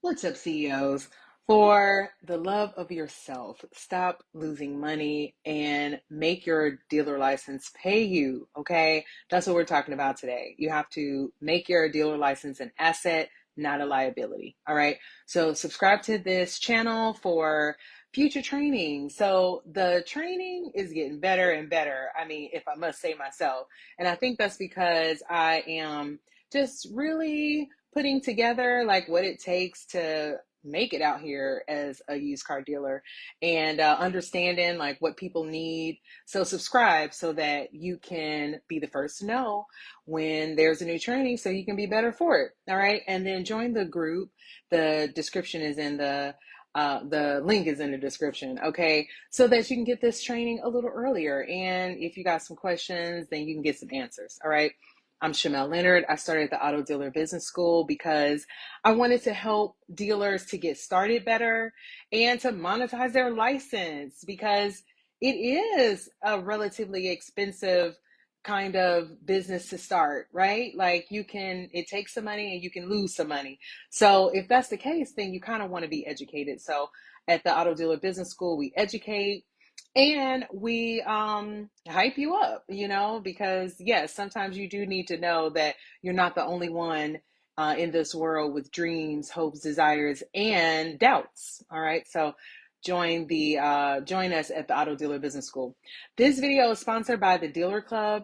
What's up, CEOs? For the love of yourself, stop losing money and make your dealer license pay you, okay? That's what we're talking about today. You have to make your dealer license an asset, not a liability, all right? So subscribe to this channel for future training. So the training is getting better and better. I mean, if I must say myself. And I think that's because I am just really putting together like what it takes to make it out here as a used car dealer and understanding like what people need. So subscribe so that you can be the first to know when there's a new training so you can be better for it. All right. And then join the group. The description is in the link is in the description, okay, so that you can get this training a little earlier. And if you got some questions, then you can get some answers. All right. I'm Shamel Leonard. I started the Auto Dealer Business School because I wanted to help dealers to get started better and to monetize their license because it is a relatively expensive kind of business to start, right? Like it takes some money and you can lose some money. So if that's the case, then you kind of want to be educated. So at the Auto Dealer Business School, we educate and we hype you up, because yes, sometimes you do need to know that you're not the only one in this world with dreams, hopes, desires, and doubts. All right, so join us at the Auto Dealer Business School. This video is sponsored by the Dealer Club.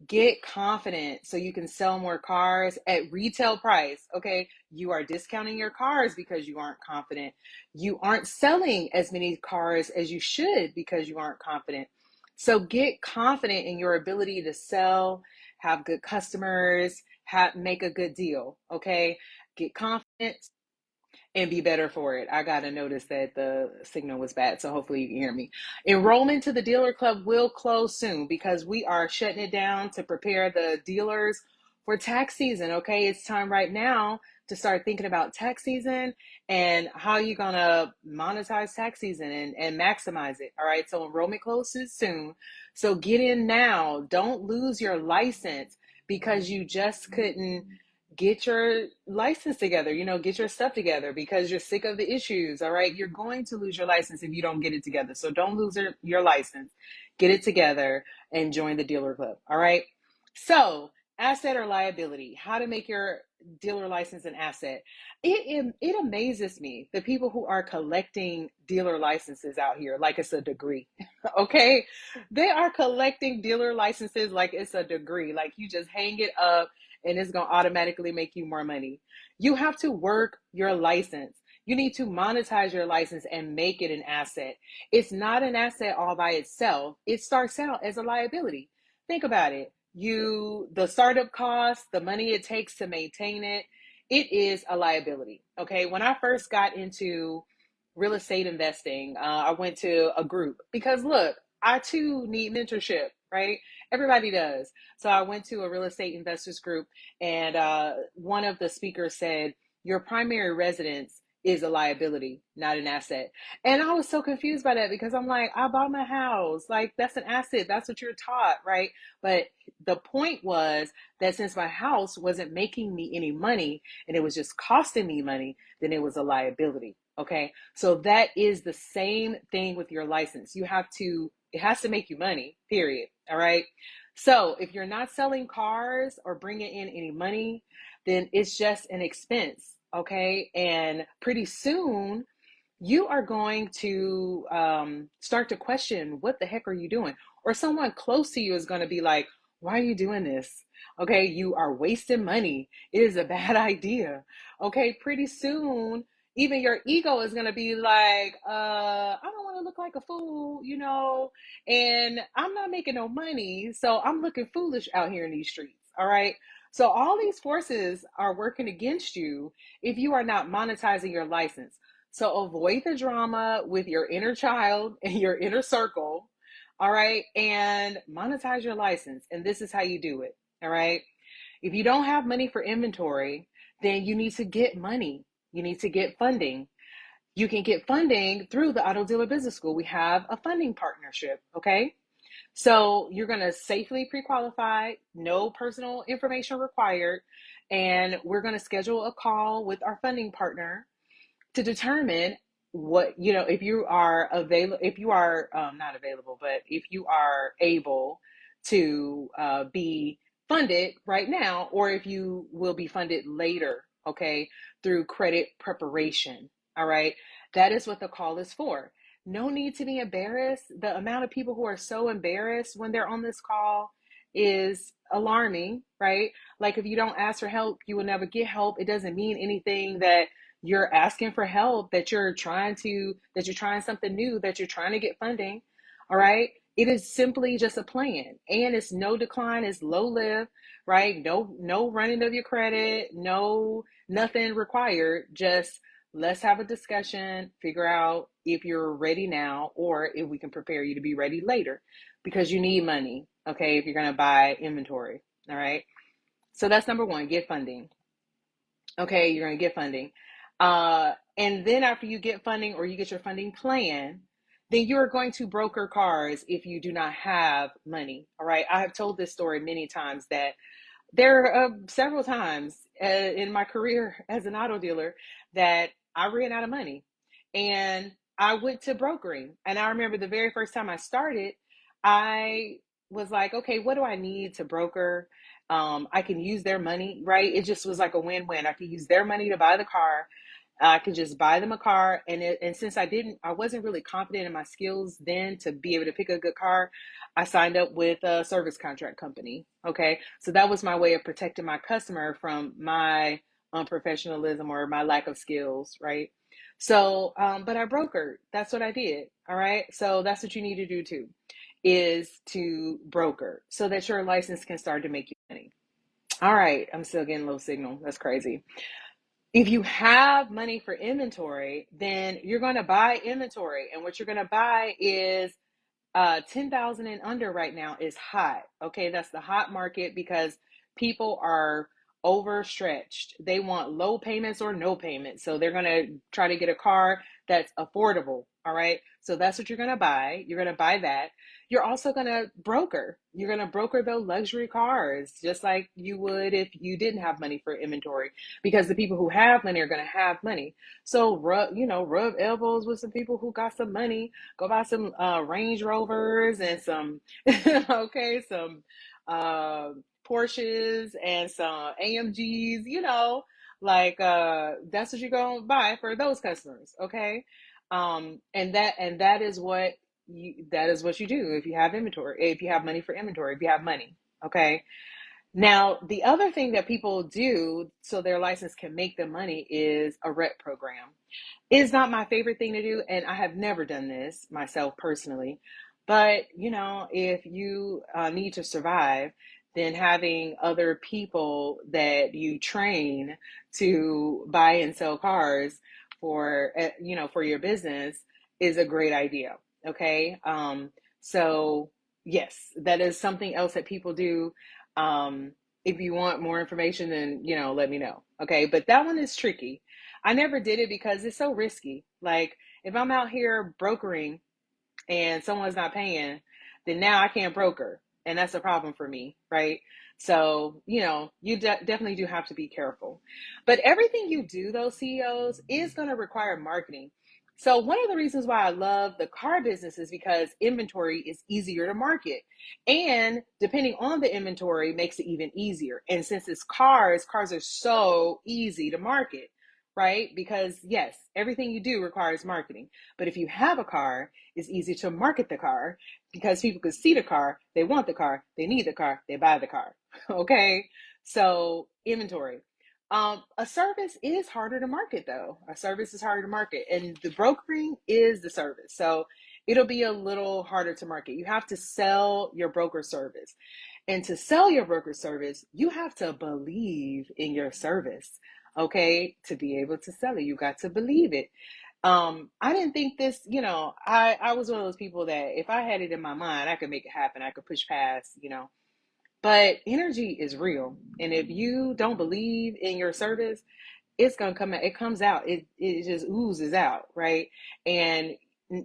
Get confident so you can sell more cars at retail price. Okay, you are discounting your cars because you aren't confident. You aren't selling as many cars as you should because you aren't confident. So get confident in your ability to sell, have good customers, make a good deal. Okay, get confident and be better for it. I got to notice that the signal was bad, so hopefully you can hear me. Enrollment to the dealer club will close soon because we are shutting it down to prepare the dealers for tax season. Okay, it's time right now to start thinking about tax season and how you're gonna monetize tax season and maximize it. All right, so enrollment closes soon, so get in now. Don't lose your license because you just couldn't get your license together, get your stuff together because you're sick of the issues. All right. You're going to lose your license if you don't get it together. So don't lose your license, get it together and join the dealer club. All right. So, asset or liability, how to make your dealer license an asset. It amazes me the people who are collecting dealer licenses out here like it's a degree. Okay. They are collecting dealer licenses like it's a degree. Like you just hang it up and it's going to automatically make you more money. You have to work your license. You need to monetize your license and make it an asset. It's not an asset all by itself. It starts out as a liability. Think about it. The startup costs, the money it takes to maintain it, it is a liability. Okay. When I first got into real estate investing, I went to a group because look, I too need mentorship, right? Everybody does. So I went to a real estate investors group, and one of the speakers said, your primary residence is a liability, not an asset. And I was so confused by that because I'm like, I bought my house. Like, that's an asset. That's what you're taught, right? But the point was that since my house wasn't making me any money and it was just costing me money, then it was a liability. Okay. So that is the same thing with your license. It has to make you money, period. All right. So if you're not selling cars or bringing in any money, then it's just an expense. Okay. And pretty soon you are going to start to question, what the heck are you doing? Or someone close to you is going to be like, why are you doing this? Okay, you are wasting money. It is a bad idea. Okay, pretty soon, even your ego is going to be like, I don't want to look like a fool, and I'm not making no money. So I'm looking foolish out here in these streets. All right. So all these forces are working against you if you are not monetizing your license. So avoid the drama with your inner child and your inner circle. All right. And monetize your license. And this is how you do it. All right. If you don't have money for inventory, then you need to get money. You need to get funding. You can get funding through the Auto Dealer Business School. We have a funding partnership. Okay. So you're going to safely pre-qualify, no personal information required. And we're going to schedule a call with our funding partner to determine what, if you are available, if you are not available, but if you are able to be funded right now, or if you will be funded later, okay, through credit preparation. All right. That is what the call is for. No need to be embarrassed. The amount of people who are so embarrassed when they're on this call is alarming, right? Like, if you don't ask for help, you will never get help. It doesn't mean anything that you're asking for help, that you're trying something new, that you're trying to get funding. All right. It is simply just a plan, and it's no decline, it's low live, right? No running of your credit, no, nothing required. Just let's have a discussion, figure out if you're ready now or if we can prepare you to be ready later, because you need money, okay, if you're going to buy inventory. All right. So that's number one, get funding. Okay, you're going to get funding. And then after you get funding, or you get your funding plan, then you are going to broker cars if you do not have money. All right. I have told this story many times, that there are several times in my career as an auto dealer that I ran out of money, and I went to brokering. And I remember the very first time I started, I was like, okay, what do I need to broker? I can use their money, right? It just was like a win-win. I could use their money to buy the car. I could just buy them a car, and since I wasn't really confident in my skills then to be able to pick a good car, I signed up with a service contract company. Okay, so that was my way of protecting my customer from my unprofessionalism or my lack of skills, right? So, but I brokered. That's what I did. All right, so that's what you need to do too, is to broker so that your license can start to make you money. All right, I'm still getting low signal. That's crazy. If you have money for inventory, then you're going to buy inventory. And what you're going to buy is 10,000 and under right now is hot. Okay, that's the hot market because people are overstretched. They want low payments or no payments. So they're going to try to get a car that's affordable. All right. So that's what you're going to buy. You're going to buy that. You're also going to broker. You're going to broker the luxury cars just like you would if you didn't have money for inventory, because the people who have money are going to have money. So rub elbows with some people who got some money. Go buy some Range Rovers and some okay, some Porsches and some AMGs, like that's what you're gonna buy for those customers, okay? And that is what you do if you have inventory, if you have money for inventory, if you have money, okay? Now, the other thing that people do so their license can make them money is a rep program. It is not my favorite thing to do, and I have never done this myself personally. But, if you need to survive, then having other people that you train to buy and sell cars for your business is a great idea. Okay. So yes, that is something else that people do. If you want more information, then, let me know. Okay. But that one is tricky. I never did it because it's so risky. Like, if I'm out here brokering and someone's not paying, then now I can't broker. And that's a problem for me, right? So, you definitely do have to be careful. But everything you do, though, CEOs, is going to require marketing. So, one of the reasons why I love the car business is because inventory is easier to market. And depending on the inventory makes it even easier. And since it's cars are so easy to market, right? Because, yes, everything you do requires marketing. But if you have a car, it's easy to market the car because people can see the car, they want the car, they need the car, they buy the car. Okay, so inventory. A service is harder to market, though. A service is harder to market, and the brokering is the service. So it'll be a little harder to market. You have to sell your broker service. And to sell your broker service, you have to believe in your service, okay? To be able to sell it, you got to believe it. I didn't think this, I was one of those people that if I had it in my mind, I could make it happen. I could push past, but energy is real. And if you don't believe in your service, it's gonna come out. It comes out. It just oozes out, right? And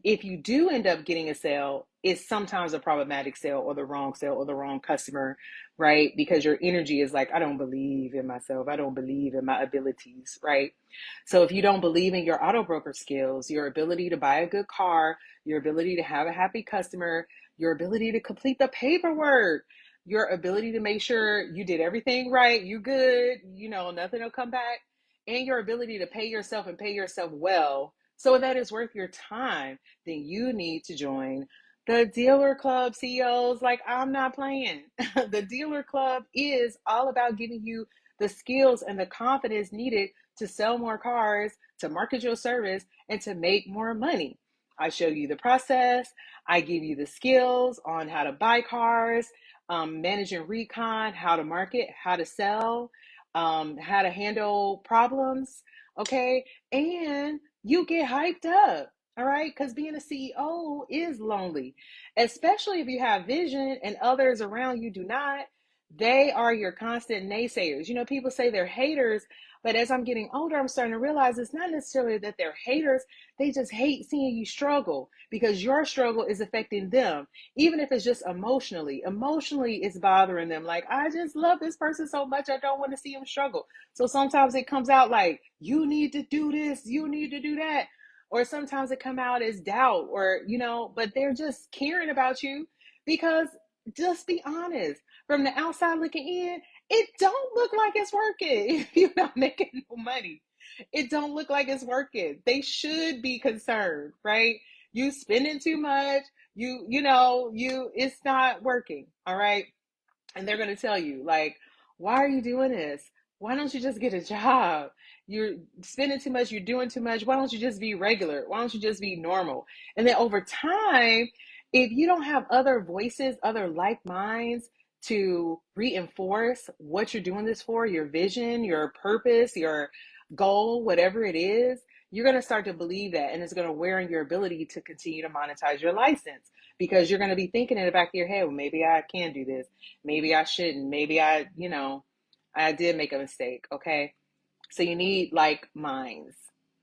if you do end up getting a sale, it's sometimes a problematic sale or the wrong customer, right? Because your energy is like, I don't believe in myself. I don't believe in my abilities, right? So if you don't believe in your auto broker skills, your ability to buy a good car, your ability to have a happy customer, your ability to complete the paperwork, your ability to make sure you did everything right, you good, nothing will come back, and your ability to pay yourself and pay yourself well so that is worth your time, then you need to join the dealer club. CEOs. Like, I'm not playing. The dealer club is all about giving you the skills and the confidence needed to sell more cars, to market your service, and to make more money. I show you the process. I give you the skills on how to buy cars, managing recon, how to market, how to sell, how to handle problems. Okay. And you get hyped up. All right. Because being a CEO is lonely, especially if you have vision and others around you do not. They are your constant naysayers. People say they're haters, but as I'm getting older, I'm starting to realize it's not necessarily that they're haters. They just hate seeing you struggle because your struggle is affecting them, even if it's just emotionally. Emotionally, it's bothering them. Like, I just love this person so much, I don't want to see him struggle. So sometimes it comes out like, you need to do this, you need to do that. Or sometimes it come out as doubt, or, but they're just caring about you because, just be honest, from the outside looking in, it don't look like it's working. If you're not making no money, it don't look like it's working. They should be concerned, right? You spending too much, it's not working. All right. And they're going to tell you, like, why are you doing this? Why don't you just get a job? You're spending too much, you're doing too much. Why don't you just be regular? Why don't you just be normal? And then over time, if you don't have other voices, other like minds to reinforce what you're doing this for, your vision, your purpose, your goal, whatever it is, you're going to start to believe that, and it's going to wear on your ability to continue to monetize your license, because you're going to be thinking in the back of your head, well, maybe I can do this. Maybe I shouldn't. Maybe I did make a mistake. Okay. So you need like minds.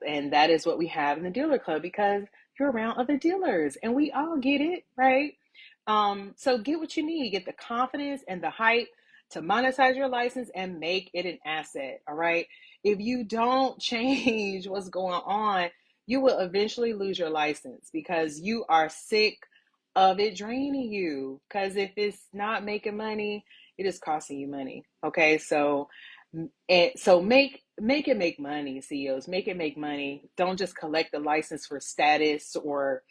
And that is what we have in the dealer club, because you're around other dealers and we all get it, right? So get what you need, get the confidence and the hype to monetize your license and make it an asset. All right. If you don't change what's going on, you will eventually lose your license because you are sick of it draining you. Because if it's not making money, it is costing you money. Okay. So make it make money, CEOs. Make it make money. Don't just collect the license for status or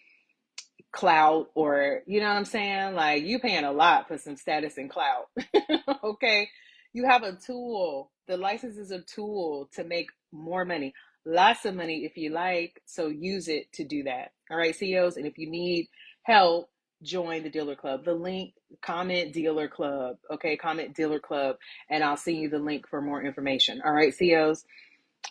clout, or you know what I'm saying? Like, you paying a lot for some status and clout. Okay. You have a tool. The license is a tool to make more money. Lots of money if you like. So use it to do that. All right, CEOs. And if you need help, join the dealer club. The link, comment dealer club. Okay, comment dealer club, and I'll send you the link for more information. All right, CEOs.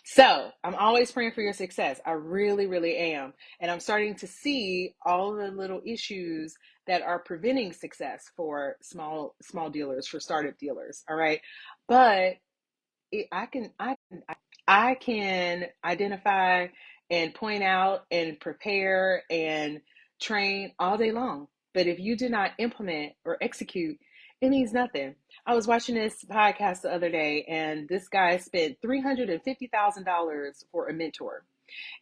So I'm always praying for your success. I really, really am. And I'm starting to see all the little issues that are preventing success for small dealers, for startup dealers. All right. But I can identify and point out and prepare and train all day long. But if you do not implement or execute, it means nothing. I was watching this podcast the other day, and this guy spent $350,000 for a mentor.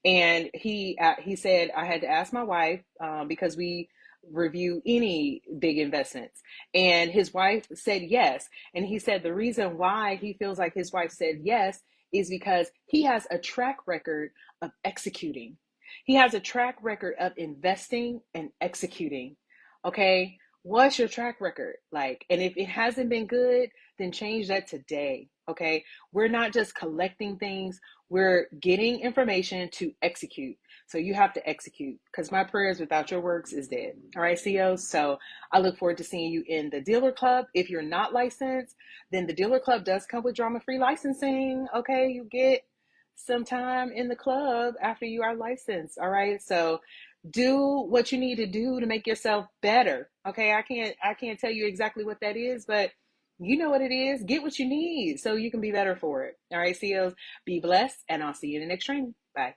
And he said, I had to ask my wife, because we review any big investments, and his wife said yes. And he said the reason why he feels like his wife said yes is because he has a track record of executing. He has a track record of investing and executing. Okay, what's your track record like? And if it hasn't been good, then change that today. Okay, we're not just collecting things, we're getting information to execute. So you have to execute, because my prayers without your works is dead. All right, CEOs. So I look forward to seeing you in the dealer club. If you're not licensed, then the dealer club does come with drama-free licensing. Okay, you get some time in the club after you are licensed. All right. So do what you need to do to make yourself better. Okay. I can't tell you exactly what that is, but you know what it is. Get what you need so you can be better for it. All right, CEOs, be blessed, and I'll see you in the next training. Bye.